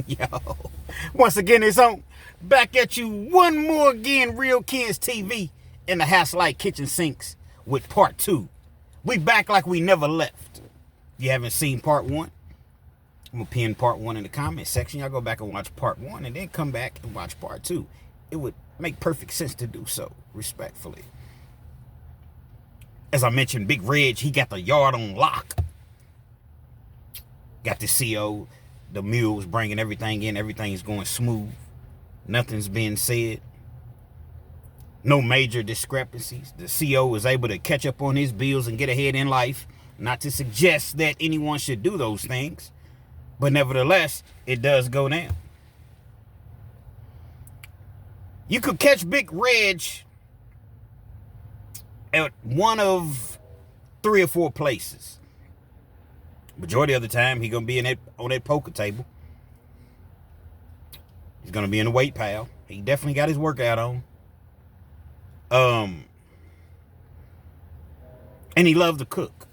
Yo, once again, it's on. Back at you one more again, Real Kids TV in the house like kitchen sinks with part 2. We back like we never left. If you haven't seen part 1, I'm going to pin part 1 in the comment section. Y'all go back and watch part 1 and then come back and watch part 2. It would make perfect sense to do so, respectfully. As I mentioned, Big Reg, he got the yard on lock. Got the CO, the mules bringing everything in. Everything's going smooth. Nothing's being said. No major discrepancies. The CO is able to catch up on his bills and get ahead in life. Not to suggest that anyone should do those things, but nevertheless, it does go down. You could catch Big Reg at one of 3 or 4 places. Majority of the time, he's gonna be on that poker table. He's gonna be in the weight pile. He definitely got his workout on. And he loved to cook.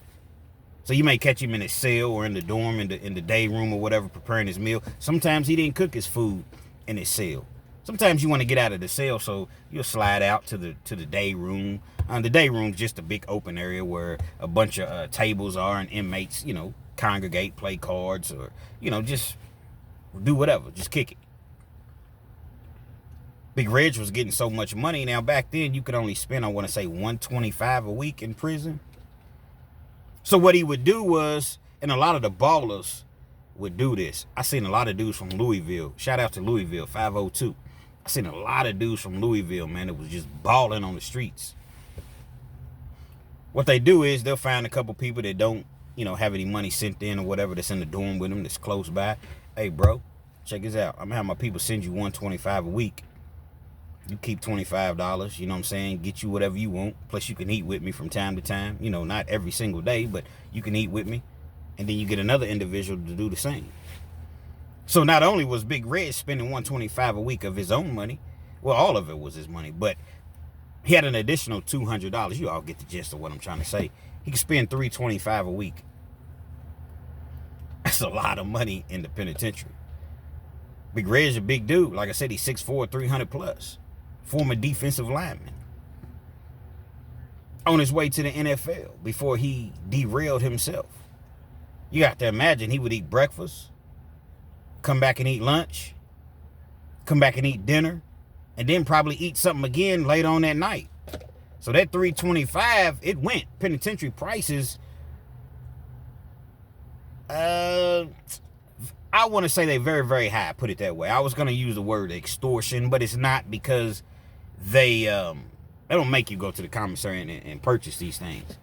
So you may catch him in his cell or in the dorm, in the day room or whatever, preparing his meal. Sometimes he didn't cook his food in his cell. Sometimes you want to get out of the cell, so you'll slide out to the day room. The day room's just a big open area where a bunch of tables are and inmates, congregate, play cards, or, just do whatever. Just kick it. Big Reg was getting so much money. Now, back then, you could only spend, I want to say, $125 a week in prison. So what he would do was, and a lot of the ballers would do this. I seen a lot of dudes from Louisville. Shout out to Louisville, 502. I seen a lot of dudes from Louisville, man, that was just balling on the streets. What they do is they'll find a couple people that don't, have any money sent in or whatever, that's in the dorm with them, that's close by. Hey, bro, check this out. I'm gonna have my people send you $125 a week. You keep $25, you know what I'm saying? Get you whatever you want. Plus, you can eat with me from time to time. Not every single day, but you can eat with me. And then you get another individual to do the same. So not only was Big Reg spending $125 a week of his own money, well, all of it was his money, but he had an additional $200. You all get the gist of what I'm trying to say. He could spend $325 a week. That's a lot of money in the penitentiary. Big Reg's a big dude. Like I said, he's 6'4", 300 plus. Former defensive lineman. On his way to the NFL before he derailed himself. You got to imagine he would eat breakfast, come back and eat lunch, come back and eat dinner, and then probably eat something again later on that night. So that $325, it went. Penitentiary prices, I want to say they're very, very high, put it that way. I was going to use the word extortion, but it's not, because they don't make you go to the commissary and purchase these things.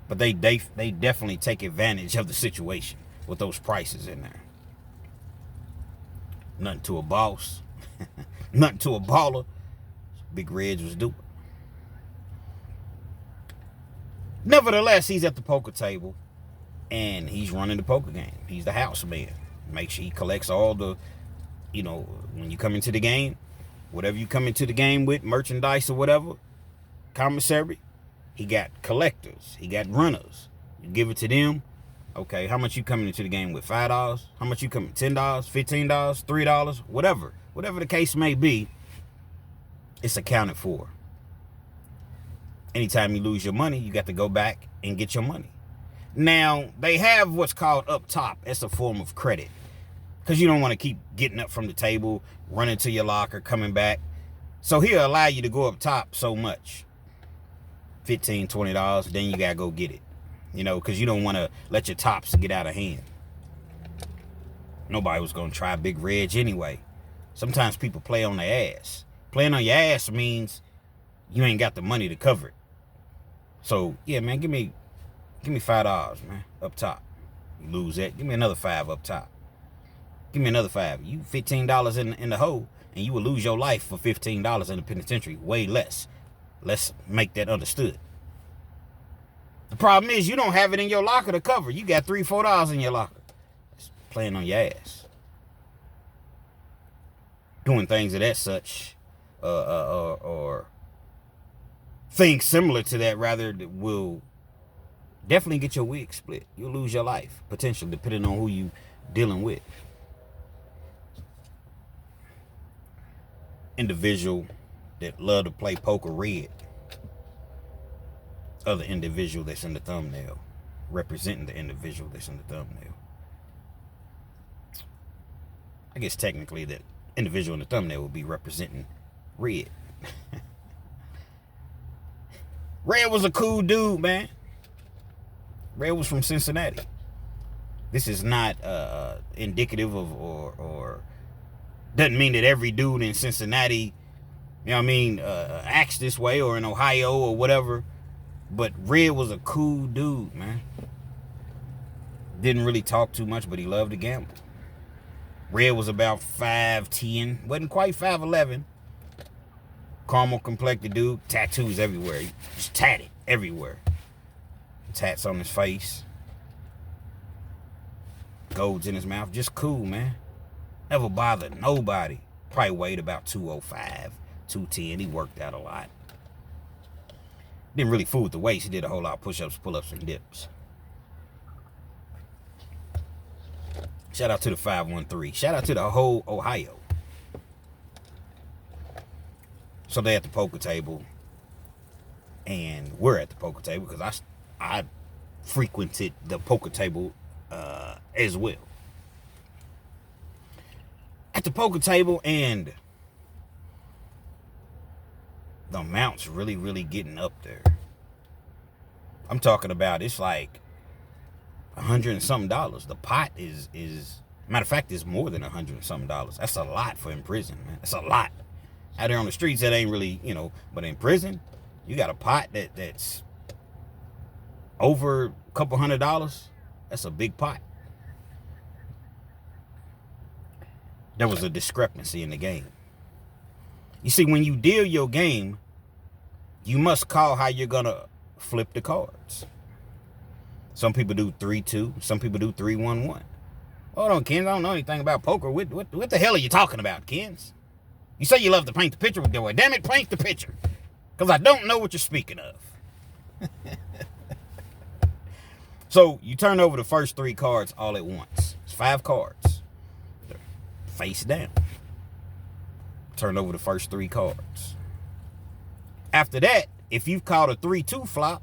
But they definitely take advantage of the situation with those prices in there. Nothing to a boss. Nothing to a baller. Big Reg was doing. Nevertheless, he's at the poker table and he's running the poker game. He's the house man. Make sure he collects all the, when you come into the game, whatever you come into the game with, merchandise or whatever, commissary, he got collectors, he got runners. You give it to them. Okay, how much you coming into the game with? $5? How much you coming? $10, $15, $3, whatever. Whatever the case may be, it's accounted for. Anytime you lose your money, you got to go back and get your money. Now, they have what's called up top. It's a form of credit. Because you don't want to keep getting up from the table, running to your locker, coming back. So he'll allow you to go up top so much. $15, $20, then you got to go get it. Because you don't want to let your tops get out of hand. Nobody was going to try Big Reg anyway. Sometimes people play on their ass. Playing on your ass means you ain't got the money to cover it. So, yeah, man, give me $5, man, up top. You lose that, give me another $5 up top. Give me another $5. You $15 in the hole, and you will lose your life for $15 in the penitentiary. Way less. Let's make that understood. The problem is you don't have it in your locker to cover. You got $3, $4 in your locker. It's playing on your ass. Doing things of that such, or things similar to that, rather, that will definitely get your wig split. You'll lose your life, potentially, depending on who you dealing with. individual that love to play poker, Red. Other individual that's in the thumbnail. Representing the individual that's in the thumbnail. I guess technically that individual in the thumbnail would be representing Red. Red was a cool dude, man. Red was from Cincinnati. This is not indicative of or doesn't mean that every dude in Cincinnati, you know what I mean, acts this way, or in Ohio or whatever. But Red was a cool dude, man. Didn't really talk too much, but he loved to gamble. Red was about 5'10", wasn't quite 5'11". Caramel complected dude, tattoos everywhere. He just tatted everywhere. Tats on his face. Golds in his mouth. Just cool, man. Never bothered nobody. Probably weighed about 205, 210. He worked out a lot. Didn't really fool with the weights. He did a whole lot of push-ups, pull-ups, and dips. Shout out to the 513. Shout out to the whole Ohio. So they at the poker table. And we're at the poker table because I frequented the poker table as well. At the poker table, and the amount's really, really getting up there. I'm talking about, it's like $100 and something. The pot is matter of fact, it's more than $100 and something. That's a lot for in prison, man. That's a lot. Out there on the streets, that ain't really, but in prison, you got a pot that's over a couple $100. That's a big pot. There was a discrepancy in the game. You see, when you deal your game, you must call how you're gonna flip the cards. Some people do 3-2. Some people do 3-1-1. Hold on, Kens. I don't know anything about poker. What the hell are you talking about, Kens? You say you love to paint the picture with the way. Damn it, paint the picture. Because I don't know what you're speaking of. So you turn over the first 3 cards all at once. It's 5 cards. They're face down. Turn over the first 3 cards. After that, if you've called a 3-2 flop,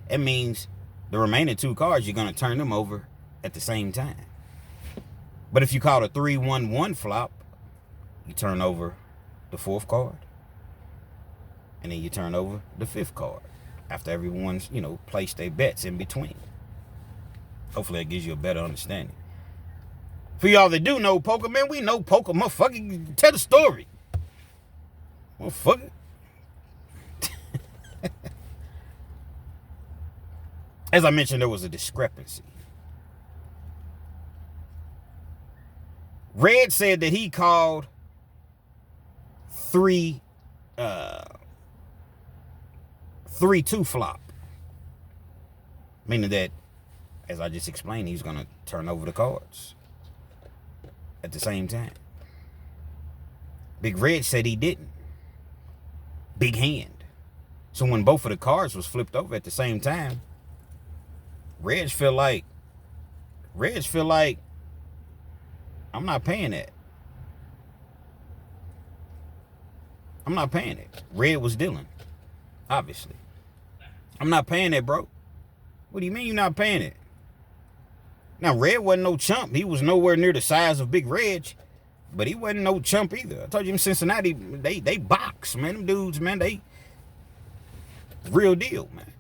it means the remaining 2 cards, you're going to turn them over at the same time. But if you called a 3-1-1 flop, you turn over the 4th card. And then you turn over the 5th card. After everyone's, placed their bets in between. Hopefully that gives you a better understanding. For y'all that do know poker, man, we know poker. Motherfucker, tell the story. Motherfucker. As I mentioned, there was a discrepancy. Red said that he called 3-2 flop. Meaning that, as I just explained, he's going to turn over the cards at the same time. Big Red said he didn't. Big hand. So when both of the cards was flipped over at the same time, Reg feel like I'm not paying that. I'm not paying it. Red was dealing, obviously. I'm not paying that, bro. What do you mean you're not paying it? Now, Red wasn't no chump. He was nowhere near the size of Big Reg, but he wasn't no chump either. I told you in Cincinnati, they box, man. Them dudes, man, they real deal, man.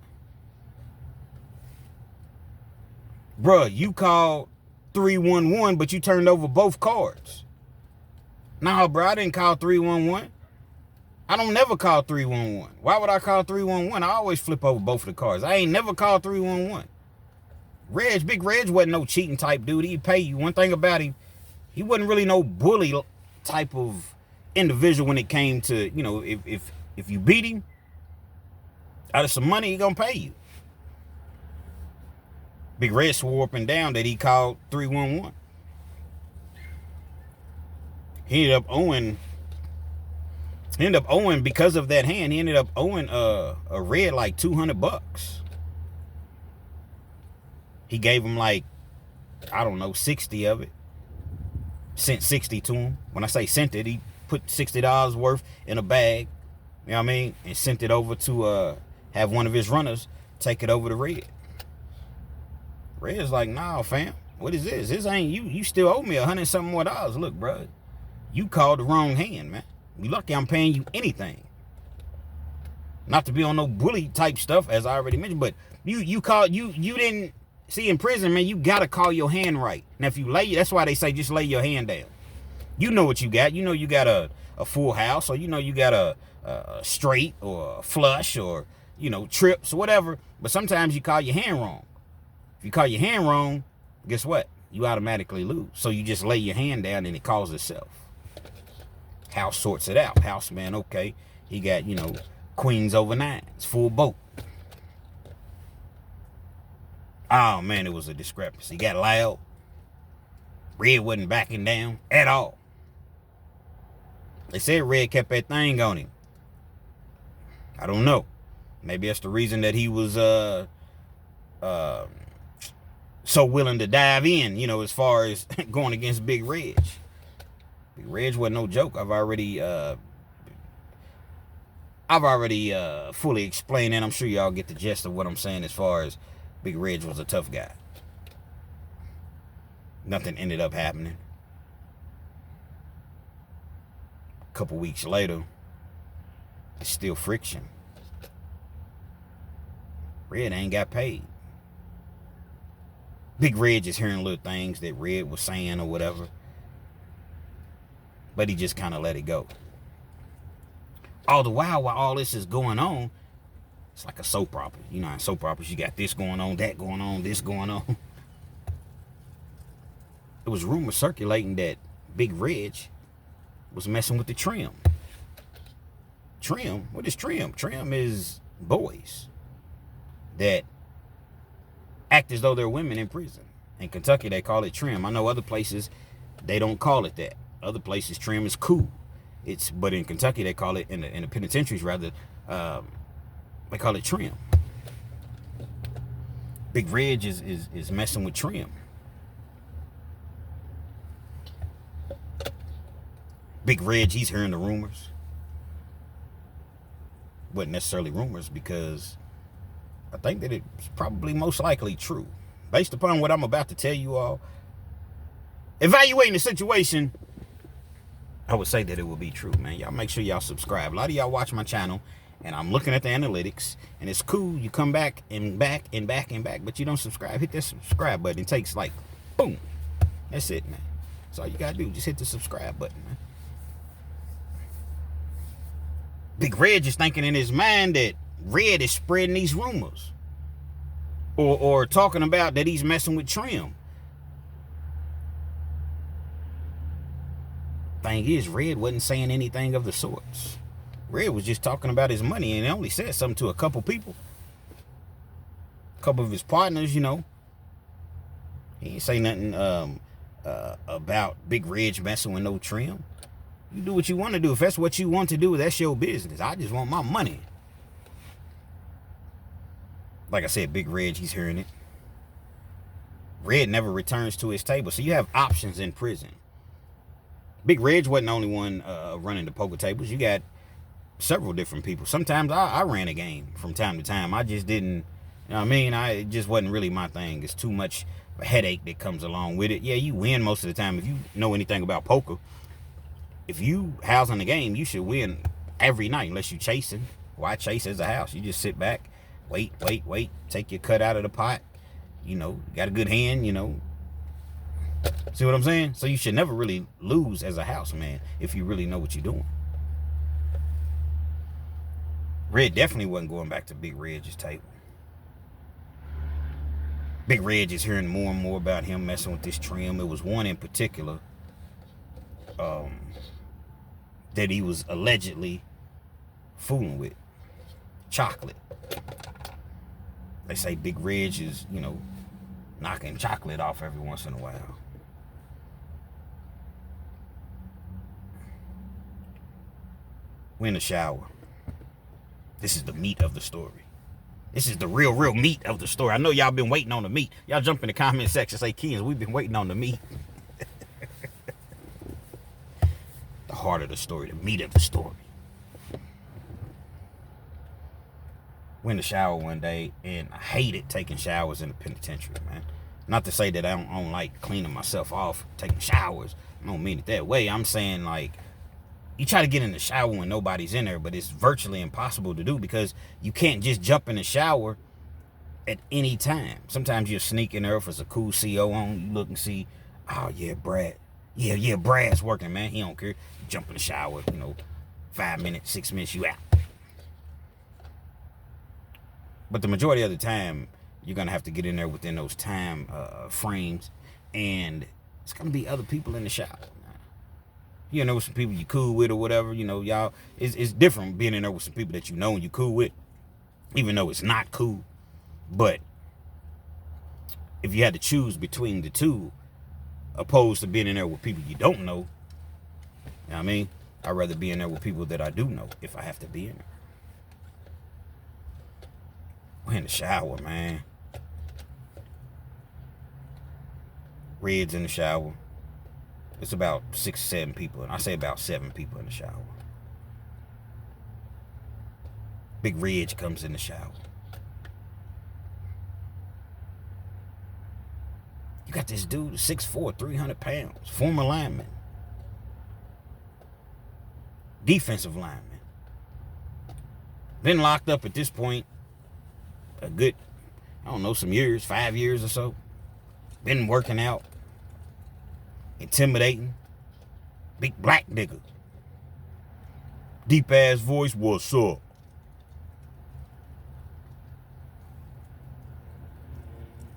Bruh, you called 3-1-1, but you turned over both cards. Nah, bro, I didn't call 3-1-1. I don't never call 3-1-1. Why would I call 3-1-1? I always flip over both of the cards. I ain't never called 3-1-1. Big Reg wasn't no cheating type dude. He'd pay you. One thing about him, he wasn't really no bully type of individual when it came to, if you beat him out of some money, he gonna pay you. Big Red swore up and down that he called 3-1-1. He ended up owing because of that hand. He ended up owing a Red like $200. He gave him like, I don't know, 60 of it. Sent 60 to him. When I say sent it, he put $60 worth in a bag, you know what I mean, and sent it over to have one of his runners take it over to Red. Red's like, nah, fam, what is this? This ain't you. You still owe me $100-something more. Look, bro, you called the wrong hand, man. You lucky I'm paying you anything. Not to be on no bully type stuff, as I already mentioned, but you didn't see in prison, man. You gotta call your hand right. Now, if you that's why they say just lay your hand down. You know what you got. You know you got a full house, or you know you got a straight or a flush, or you know trips or whatever. But sometimes you call your hand wrong. If you call your hand wrong, guess what? You automatically lose. So you just lay your hand down and it calls itself. House sorts it out. House man, okay, he got, you know, queens over nines, full boat. Oh man, it was a discrepancy. He got loud. Red wasn't backing down at all. They said Red kept that thing on him. I don't know. Maybe that's the reason that he was so willing to dive in, you know, as far as going against Big Reg. Big Reg wasn't no joke. I've already fully explained it. I'm sure y'all get the gist of what I'm saying as far as Big Reg was a tough guy. Nothing ended up happening. A couple weeks later, it's still friction. Red ain't got paid. Big Red just hearing little things that Red was saying or whatever. But he just kind of let it go. All the while all this is going on, it's like a soap opera. You know, in soap operas, you got this going on, that going on, this going on. It was rumors circulating that Big Reg was messing with the trim. Trim? What is trim? Trim is boys that act as though they're women in prison. In Kentucky, they call it trim. I know other places, they don't call it that. Other places, trim is cool. But in Kentucky, they call it, in the penitentiaries rather, they call it trim. Big Reg is messing with trim. Big Reg, he's hearing the rumors. Wasn't necessarily rumors, because I think that it's probably most likely true. Based upon what I'm about to tell you all, evaluating the situation, I would say that it will be true, man. Y'all make sure y'all subscribe. A lot of y'all watch my channel, and I'm looking at the analytics, and it's cool. You come back and back and back and back, but you don't subscribe. Hit that subscribe button. It takes like, boom. That's it, man. That's all you got to do. Just hit the subscribe button, man. Big Red is thinking in his mind that Red is spreading these rumors. Or talking about that he's messing with trim. Thing is, Red wasn't saying anything of the sorts. Red was just talking about his money, and he only said something to a couple people. A couple of his partners, you know. He didn't say nothing about Big Red messing with no trim. You do what you want to do. If that's what you want to do, that's your business. I just want my money. Like I said, Big Red, he's hearing it. Red never returns to his table. So you have options in prison. Big Red wasn't the only one running the poker tables. You got several different people. Sometimes I ran a game from time to time. I just didn't, you know what I mean? It just wasn't really my thing. It's too much of a headache that comes along with it. Yeah, you win most of the time. If you know anything about poker, if you housing the game, you should win every night unless you chasing. Why chase as a house? You just sit back, wait, take your cut out of the pot. You know, got a good hand, you know. See what I'm saying? So you should never really lose as a house man if you really know what you're doing. Red definitely wasn't going back to Big Reg's table. Big Reg is hearing more and more about him messing with this trim. It was one in particular that he was allegedly fooling with. Chocolate. They say Big Reg is, you know, knocking chocolate off every once in a while. We're in the shower. This is the meat of the story. This is the real meat of the story. I know y'all been waiting on the meat. Y'all jump in the comment section, say, Kens, we've been waiting on the meat. The heart of the story, the meat of the story. Went in the shower one day, and I hated taking showers in the penitentiary, man. Not to say that I don't like cleaning myself off, taking showers. I don't mean it that way. I'm saying, like, you try to get in the shower when nobody's in there, but it's virtually impossible to do because you can't just jump in the shower at any time. Sometimes you'll sneak in there if it's a cool CO on. You look and see, oh, yeah, Brad. Yeah, Brad's working, man. He don't care. You jump in the shower, 5 minutes, 6 minutes, you out. But the majority of the time, you're going to have to get in there within those time frames. And it's going to be other people in the shower. You know, some people you cool with or whatever. Y'all, it's different being in there with some people that you know and you cool with. Even though it's not cool. But if you had to choose between the two, opposed to being in there with people you don't know, you know what I mean? I'd rather be in there with people that I do know if I have to be in there. We're in the shower, man. Red's in the shower. It's about 6 or 7 people, and I say about 7 people in the shower. Big Red comes in the shower. You got this dude, 6'4", 300 pounds, former lineman. Defensive lineman. Been locked up at this point a good, some years, 5 years or so. Been working out. Intimidating. Big black nigga. Deep ass voice, what's up?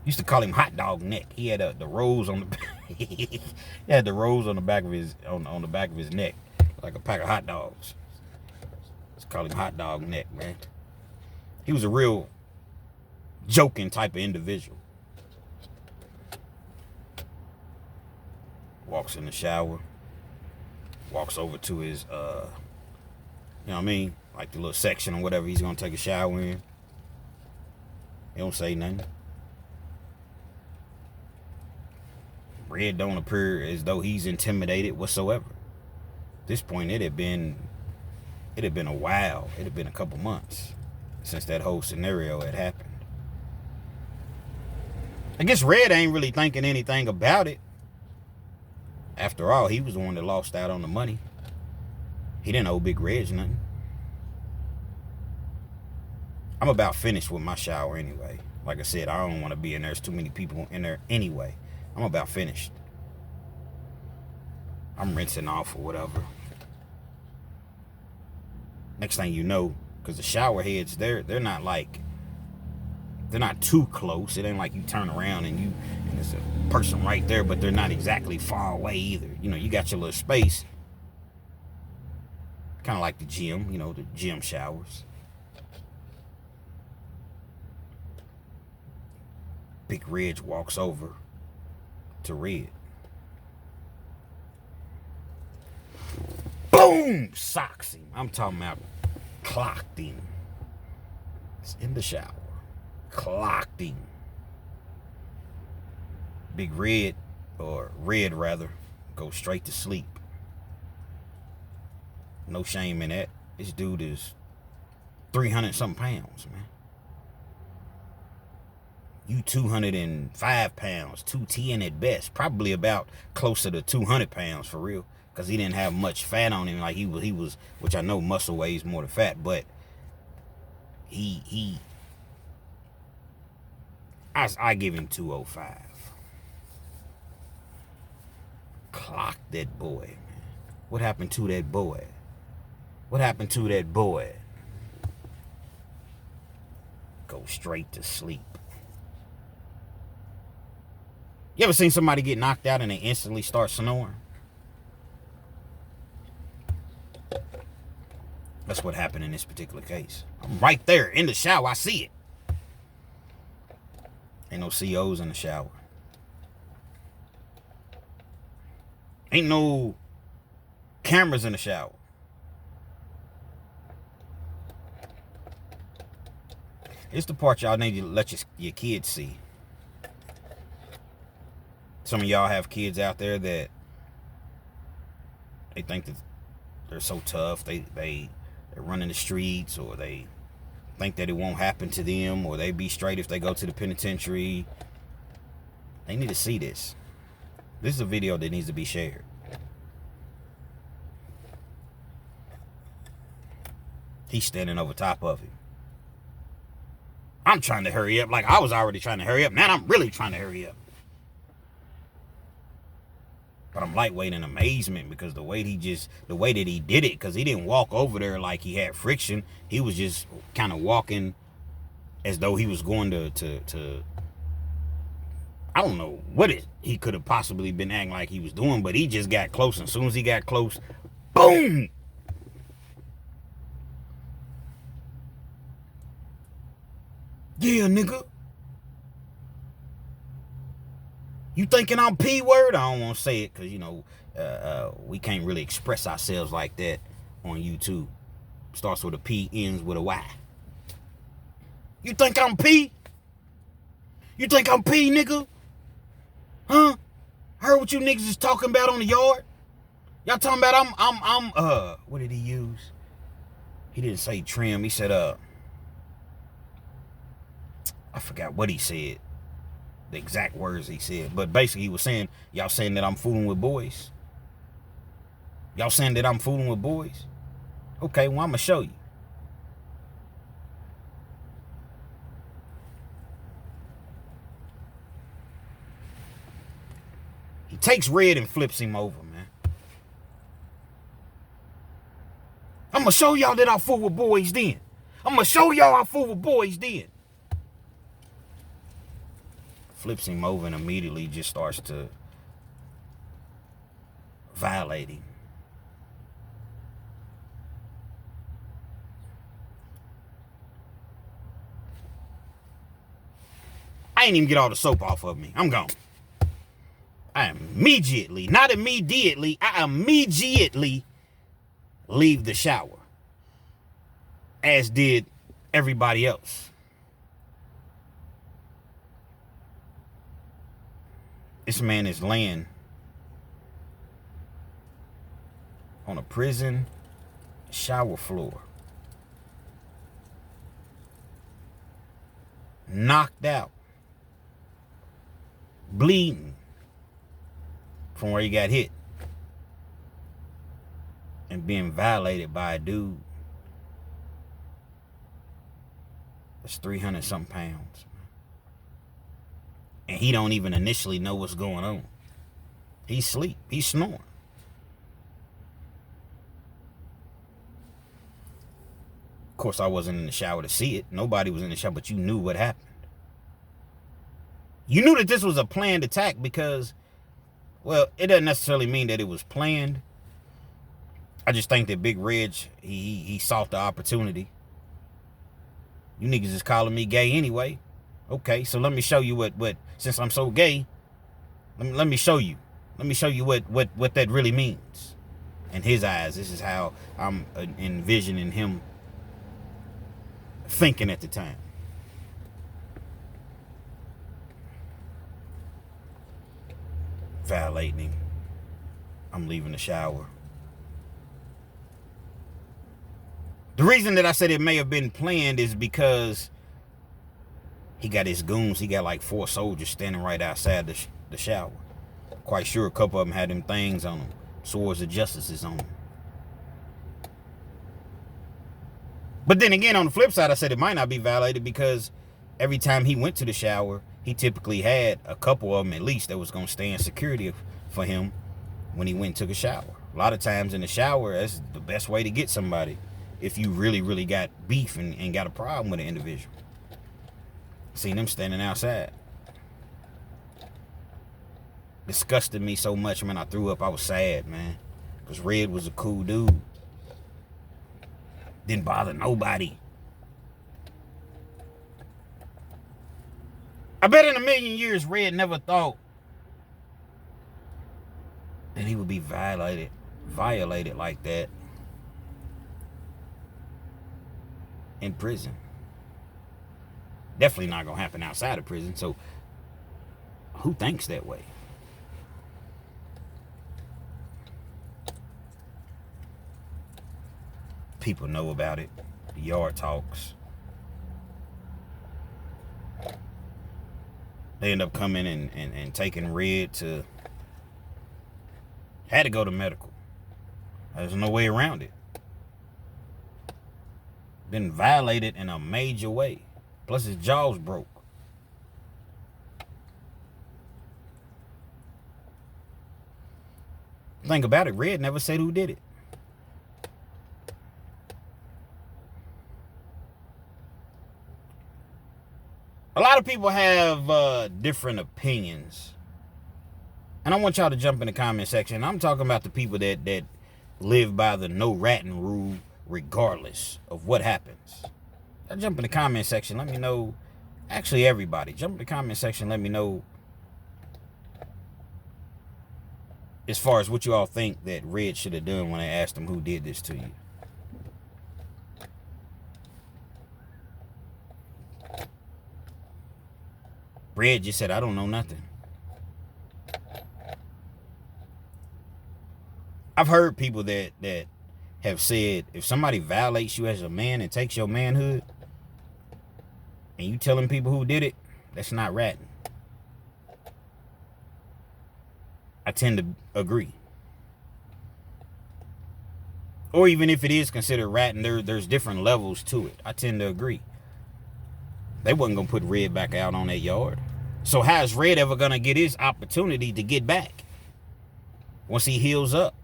Used to call him Hot Dog Neck. He had the rose on the he had the rose on the back of his on the back of his neck, like a pack of hot dogs. Let's call him Hot Dog Neck, man. He was a real joking type of individual. Walks in the shower. Walks over to his like the little section or whatever he's gonna take a shower in. He don't say nothing. Red don't appear as though he's intimidated whatsoever. At this point, it had been a while. It had been a couple months since that whole scenario had happened. I guess Red ain't really thinking anything about it. After all, he was the one that lost out on the money. He didn't owe Big Reg nothing. I'm about finished with my shower anyway. Like I said, I don't want to be in there. There's too many people in there anyway. I'm about finished. I'm rinsing off or whatever. Next thing you know, because the shower heads, they're not too close. It ain't like you turn around and there's a person right there, but they're not exactly far away either. You got your little space. Kind of like the gym, the gym showers. Big Red walks over to Red. Boom! Socks him. I'm talking about clocked him. It's in the shower. Clocked him. Big Red, or Red rather, goes straight to sleep. No shame in that. This dude is 300-something pounds, man. You 205 pounds, 210 at best. Probably about closer to 200 pounds for real. Because he didn't have much fat on him. Like he was, which I know muscle weighs more than fat. But I give him 205. Clock that boy, man. What happened to that boy? What happened to that boy? Go straight to sleep. You ever seen somebody get knocked out and they instantly start snoring? That's what happened in this particular case. I'm right there in the shower. I see it. Ain't no COs in the shower. Ain't no cameras in the shower. It's the part y'all need to let your kids see. Some of y'all have kids out there that they think that they're so tough. They're running the streets, or they think that it won't happen to them, or they be straight if they go to the penitentiary. They need to see this. This is a video that needs to be shared. He's standing over top of him. I'm trying to hurry up. Like, I was already trying to hurry up. Now I'm really trying to hurry up. But I'm lightweight in amazement because the way that he did it, because he didn't walk over there like he had friction. He was just kind of walking as though he was going to I don't know what he could have possibly been acting like he was doing, but he just got close. And as soon as he got close, boom! Yeah, nigga. You thinking I'm P-word? I don't want to say it because, you know, we can't really express ourselves like that on YouTube. Starts with a P, ends with a Y. You think I'm P? You think I'm P, nigga? Huh? Heard what you niggas is talking about on the yard? Y'all talking about I'm what did he use? He didn't say trim. He said, I forgot what he said. The exact words he said. But basically he was saying, y'all saying that I'm fooling with boys? Y'all saying that I'm fooling with boys? Okay, well, I'm going to show you. He takes Red and flips him over, man. I'm going to show y'all that I fool with boys then. I'm going to show y'all I fool with boys then. Flips him over and immediately just starts to violate him. I ain't even get all the soap off of me. I'm gone. I immediately, not immediately, I immediately leave the shower. As did everybody else. This man is laying on a prison shower floor. Knocked out. Bleeding from where he got hit. And being violated by a dude that's 300 something pounds. And he don't even initially know what's going on. He's asleep. He's snoring. Of course, I wasn't in the shower to see it. Nobody was in the shower, but you knew what happened. You knew that this was a planned attack because, well, it doesn't necessarily mean that it was planned. I just think that Big Reg, he sought the opportunity. You niggas is calling me gay anyway. Okay, so let me show you what since I'm so gay, let me show you. Let me show you what that really means. In his eyes, this is how I'm envisioning him thinking at the time. Violating him. I'm leaving the shower. The reason that I said it may have been planned is because he got his goons. He got like 4 soldiers standing right outside the shower. Quite sure a couple of them had them things on them. Swords of justices on them. But then again, on the flip side, I said it might not be violated because every time he went to the shower, he typically had a couple of them at least that was going to stay in security for him when he went and took a shower. A lot of times in the shower, that's the best way to get somebody if you really, really got beef and got a problem with an individual. Seen them standing outside. Disgusted me so much, man, I threw up. I was sad, man. Because Red was a cool dude. Didn't bother nobody. I bet in a million years Red never thought that he would be violated like that in prison. Definitely not going to happen outside of prison. So who thinks that way? People know about it. The yard talks. They end up coming and taking Red to... Had to go to medical. There's no way around it. Been violated in a major way. Plus his jaw's broke. Think about it, Red never said who did it. A lot of people have different opinions. And I want y'all to jump in the comment section. I'm talking about the people that live by the no ratting rule regardless of what happens. Y'all jump in the comment section. Let me know. Actually, everybody, jump in the comment section. Let me know as far as what you all think that Red should have done when I asked him who did this to you. Red just said, I don't know nothing. I've heard people that have said, if somebody violates you as a man and takes your manhood, and you telling people who did it, that's not ratting. I tend to agree. Or even if it is considered ratting, there's different levels to it. I tend to agree. They wasn't going to put Red back out on that yard. So how is Red ever going to get his opportunity to get back once he heals up?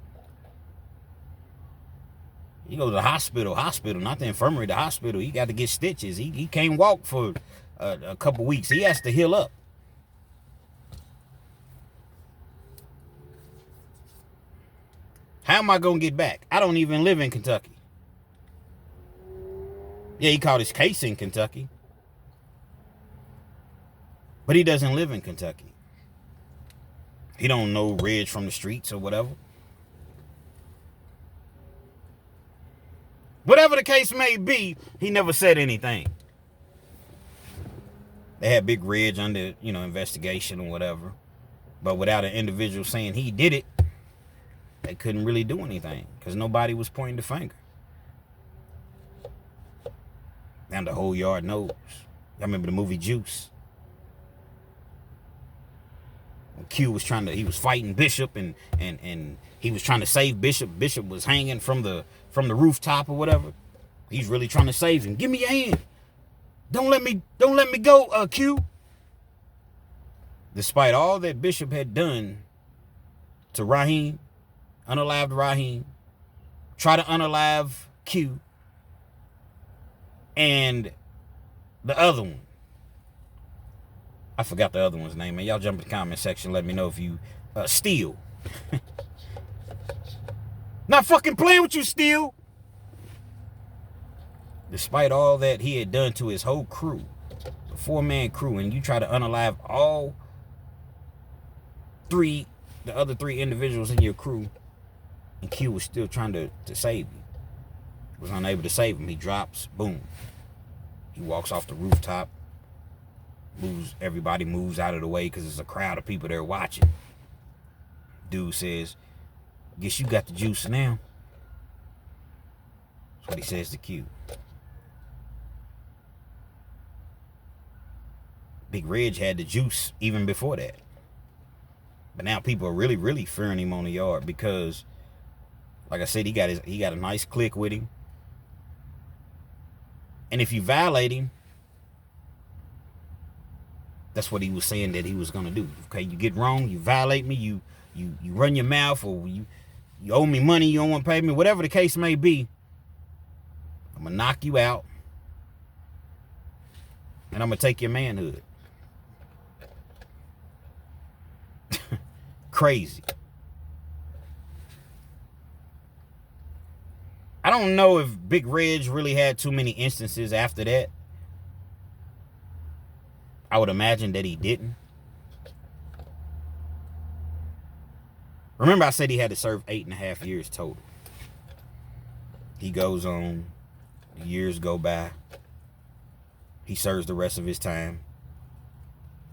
He goes to the hospital, not the infirmary, the hospital. He got to get stitches. He can't walk for a couple weeks. He has to heal up. How am I going to get back? I don't even live in Kentucky. Yeah, he caught his case in Kentucky. But he doesn't live in Kentucky. He don't know Red from the streets or whatever. Whatever the case may be, he never said anything. They had Big Red under, investigation or whatever. But without an individual saying he did it, they couldn't really do anything because nobody was pointing the finger. And the whole yard knows. I remember the movie Juice. When Q was he was fighting Bishop and he was trying to save Bishop. Bishop was hanging from the rooftop or whatever. He's really trying to save him. Give me your hand. Don't let me go, Q. Despite all that Bishop had done to Raheem, unalived Raheem, try to unalive Q, and the other one. I forgot the other one's name, man. Y'all jump in the comment section. Let me know if you Steel. Not fucking playing with you, Steel. Despite all that he had done to his whole crew, the 4-man crew, and you try to unalive all the other 3 individuals in your crew, and Q was still trying to save you. Was unable to save him. He drops, boom. He walks off the rooftop. Everybody moves out of the way because there's a crowd of people there watching. Dude says, guess you got the juice now. That's what he says to Q. Big Reg had the juice even before that. But now people are really, really fearing him on the yard because, like I said, he got a nice click with him. And if you violate him, that's what he was saying that he was going to do. Okay, you get wrong, you violate me, you run your mouth, or you owe me money, you don't want to pay me, whatever the case may be, I'm going to knock you out, and I'm going to take your manhood. Crazy. I don't know if Big Reg really had too many instances after that. I would imagine that he didn't. Remember I said he had to serve 8.5 years total. He goes on. Years go by. He serves the rest of his time.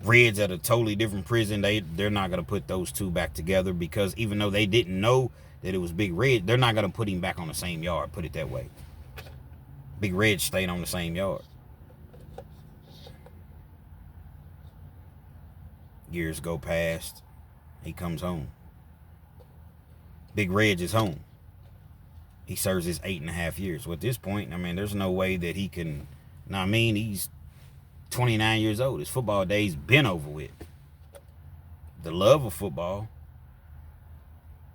Red's at a totally different prison. They're not going to put those two back together because even though they didn't know that it was Big Red, they're not going to put him back on the same yard, put it that way. Big Red stayed on the same yard. Years go past. He comes home. Big Reg is home. He serves his 8.5 years. Well, at this point, I mean, there's no way that he can. I mean, he's 29 years old. His football days been over with. The love of football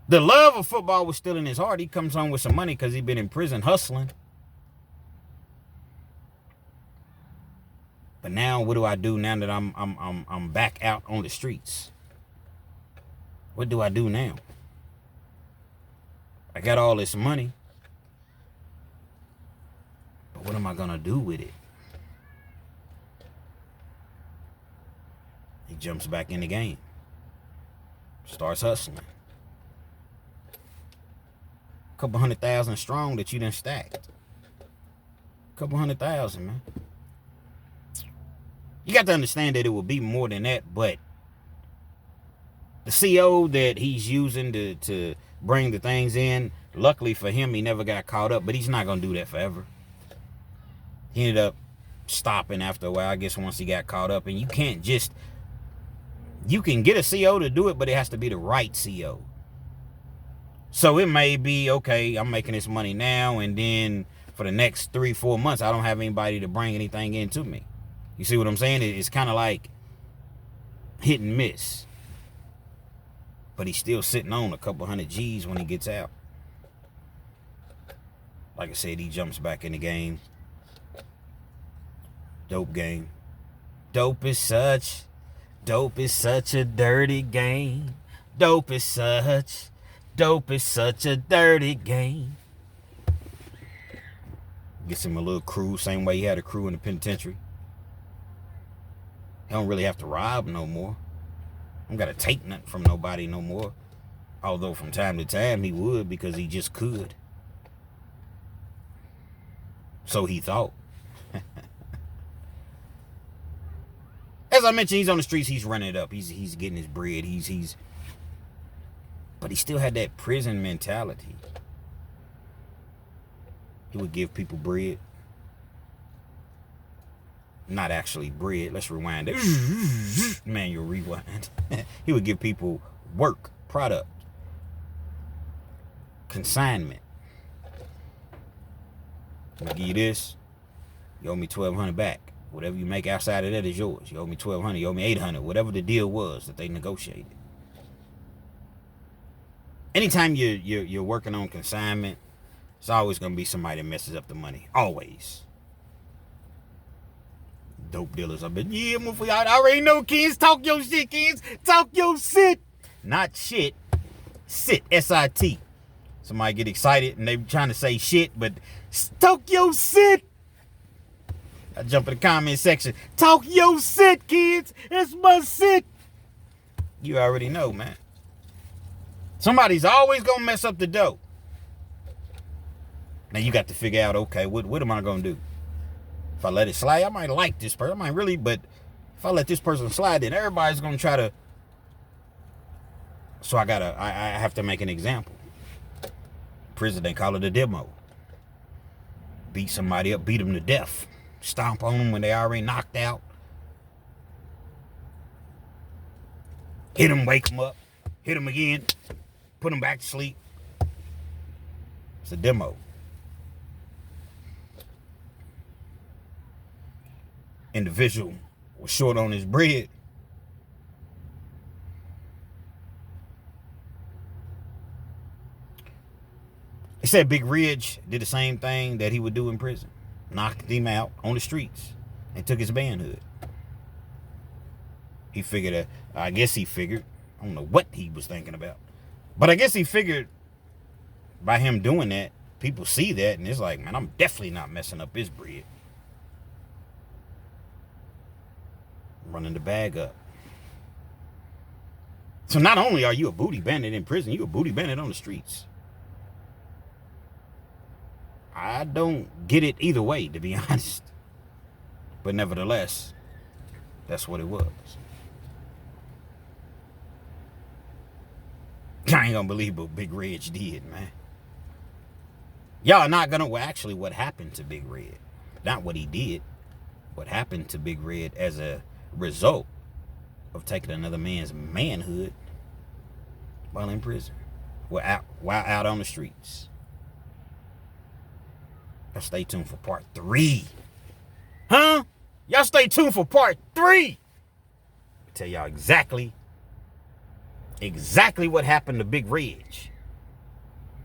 was still in his heart. He comes home with some money because he'd been in prison hustling. But now, what do I do now that I'm back out on the streets? What do I do now? I got all this money, but what am I gonna do with it? He jumps back in the game, starts hustling. Couple 100,000 strong that you done stacked. Couple 100,000, man. You got to understand that it will be more than that, but the CO that he's using to bring the things in, luckily for him, he never got caught up, but he's not going to do that forever. He ended up stopping after a while, I guess, once he got caught up. And you can't just, you can get a CO to do it, but it has to be the right CO. So it may be, okay, I'm making this money now, and then for the next 3-4 months, I don't have anybody to bring anything in to me. You see what I'm saying? It's kind of like hit and miss. But he's still sitting on a couple hundred G's when he gets out. Like I said, he jumps back in the game. Dope game. Dope is such a dirty game. Dope is such a dirty game. Gets him a little crew, same way he had a crew in the penitentiary. He don't really have to rob no more. Don't gotta take nothing from nobody no more. Although from time to time he would, because he just could. So he thought. As I mentioned, he's on the streets, he's running it up. He's getting his bread. But he still had that prison mentality. He would give people bread. Not actually bread. Let's rewind it. Manual rewind. He would give people work, product, consignment. I'm gonna give you this. You owe me $1,200 back. Whatever you make outside of that is yours. You owe me $1,200. You owe me $800. Whatever the deal was that they negotiated. Anytime you're working on consignment, it's always gonna be somebody that messes up the money. Always. Dope dealers. I bet, yeah, motherfucker, I already know, kids. Talk your shit, kids. Talk your shit. Not shit. Sit. S-I-T. Somebody get excited and they trying to say shit, but talk your shit. I jump in the comment section. Talk your shit, kids. It's my shit. You already know, man. Somebody's always gonna mess up the dough. Now you got to figure out, okay, what am I gonna do? If I let it slide, I might like this person. I might really, but if I let this person slide, then everybody's going to try to. So I have to make an example. Prison, they call it a demo. Beat somebody up, beat them to death. Stomp on them when they already knocked out. Hit them, wake them up. Hit them again. Put them back to sleep. It's a demo. Individual was short on his bread. He said Big Ridge did the same thing that he would do in prison. Knocked him out on the streets and took his manhood. He figured, I don't know what he was thinking about, but I guess he figured by him doing that, people see that and it's like, man, I'm definitely not messing up his bread. Running the bag up. So not only are you a booty bandit in prison, you're a booty bandit on the streets. I don't get it either way, to be honest. But nevertheless, that's what it was. I ain't gonna believe what Big Reg did, man. Y'all are not gonna, well, actually, what happened to Big Red? Not what he did. What happened to Big Red as a result of taking another man's manhood while in prison, while out on the streets. Y'all stay tuned for part 3. Huh? Y'all stay tuned for part 3. I'll tell y'all exactly what happened to Big Reg.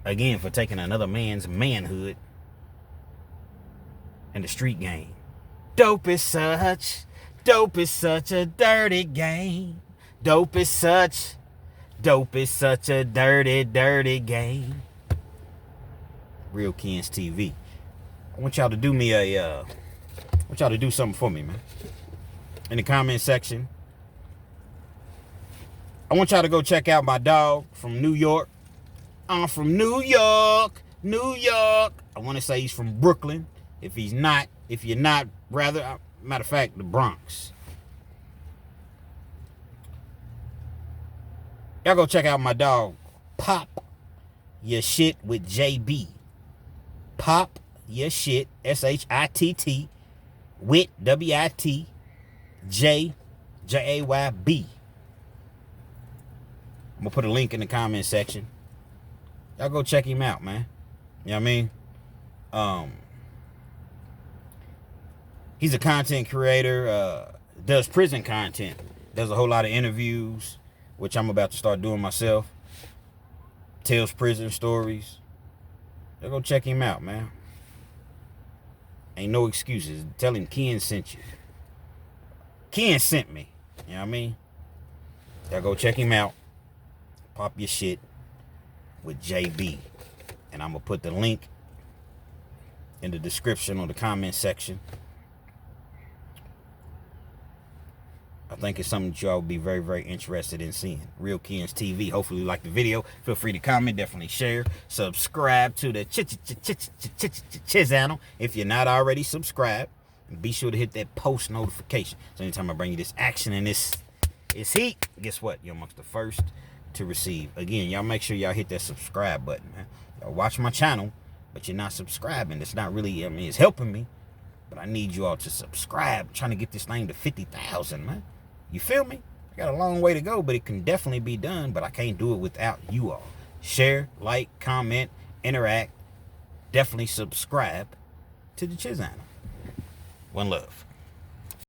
Again, for taking another man's manhood in the street game. Dope is such a dirty game. Dope is such a dirty game. Real Kens TV. I want y'all to do me I want y'all to do something for me, man. In the comment section, I want y'all to go check out my dog from New York. I'm from New York. I want to say he's from Brooklyn. If you're not, rather, matter of fact, the Bronx. Y'all go check out my dog, Pop Your Shit with JB. Pop Your Shit, SHITT, with WIT, JAYB. I'm going to put a link in the comment section. Y'all go check him out, man. You know what I mean? He's a content creator, does prison content, does a whole lot of interviews, which I'm about to start doing myself. Tells prison stories. Y'all go check him out, man. Ain't no excuses. Tell him Ken sent you. Ken sent me. You know what I mean? Y'all go check him out. Pop Your Shit with JB. And I'm going to put the link in the description or the comment section. I think it's something that y'all will be very, very interested in seeing. Real Kens TV. Hopefully you like the video. Feel free to comment. Definitely share. Subscribe to the channel if you're not already subscribed. And be sure to hit that post notification. So anytime I bring you this action and this heat, guess what? You're amongst the first to receive. Again, y'all make sure y'all hit that subscribe button, man. Y'all watch my channel, but you're not subscribing. It's not really, I mean, it's helping me. But I need you all to subscribe. I'm trying to get this thing to 50,000, man. You feel me? I got a long way to go, but it can definitely be done. But I can't do it without you all. Share, like, comment, interact. Definitely subscribe to the channel. One love.